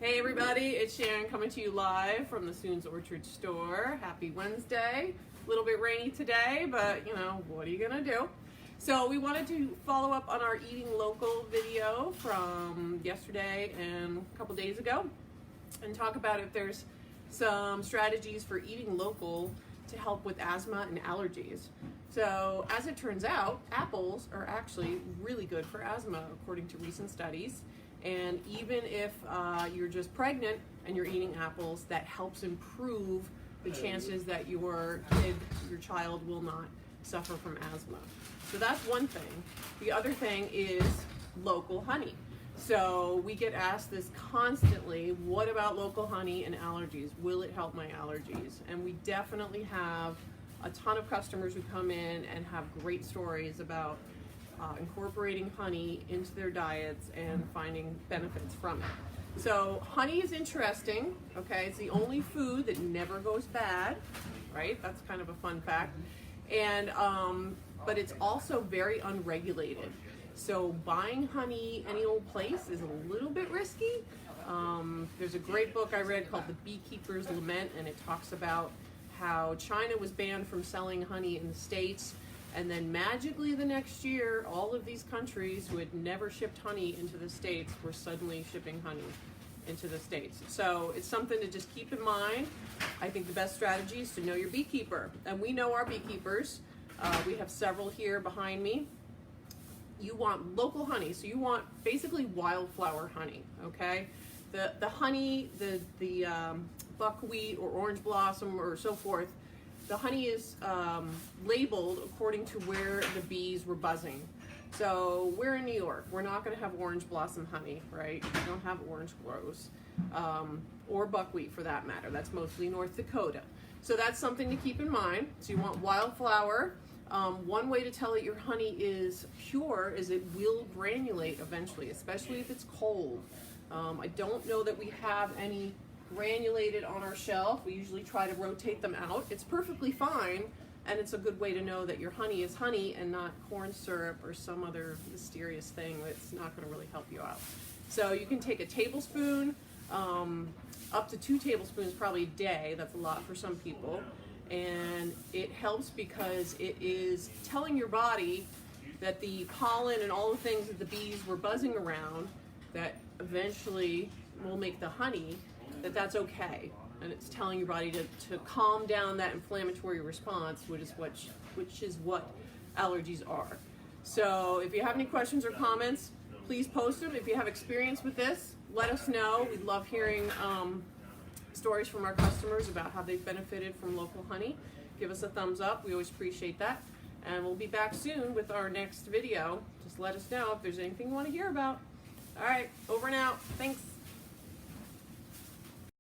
Hey everybody, it's Sharon coming to you live from the Soon's Orchard store. Happy Wednesday. A little bit rainy today, but you know, what are you gonna do? So we wanted to follow up on our eating local video from yesterday and a couple days ago and talk about if there's some strategies for eating local to help with asthma and allergies. So as it turns out, apples are actually really good for asthma according to recent studies. And even if you're just pregnant and you're eating apples, that helps improve the chances that your child will not suffer from asthma. So that's one thing. The other thing is local honey. So we get asked this constantly, what about local honey and allergies? Will it help my allergies? And we definitely have a ton of customers who come in and have great stories about incorporating honey into their diets and finding benefits from it. So honey is interesting, okay? It's the only food that never goes bad, right? That's kind of a fun fact. And but it's also very unregulated. So buying honey any old place is a little bit risky. There's a great book I read called The Beekeeper's Lament, and it talks about how China was banned from selling honey in the States. And then magically the next year, all of these countries who had never shipped honey into the States were suddenly shipping honey into the States. So it's something to just keep in mind. I think the best strategy is to know your beekeeper. And we know our beekeepers. We have several here behind me. You want local honey, so you want basically wildflower honey, okay? The honey, the buckwheat or orange blossom or so forth, the honey is labeled according to where the bees were buzzing. So we're in New York. We're not going to have orange blossom honey, right? We don't have orange groves, or buckwheat for that matter. That's mostly North Dakota. So that's something to keep in mind. So you want wildflower. One way to tell that your honey is pure is it will granulate eventually, especially if it's cold. I don't know that we have any granulated on our shelf. We usually try to rotate them out. It's perfectly fine, and it's a good way to know that your honey is honey and not corn syrup or some other mysterious thing that's not going to really help you out. So you can take a tablespoon, up to 2 tablespoons probably a day. That's a lot for some people, and it helps because it is telling your body that the pollen and all the things that the bees were buzzing around that eventually will make the honey, that's okay, and it's telling your body to calm down that inflammatory response, which is what allergies are. So if you have any questions or comments, please post them. If you have experience with this, let us know. We love hearing stories from our customers about how they've benefited from local honey. Give us a thumbs up. We always appreciate that. And we'll be back soon with our next video. Just let us know if there's anything you want to hear about. All right, over and out. Thanks.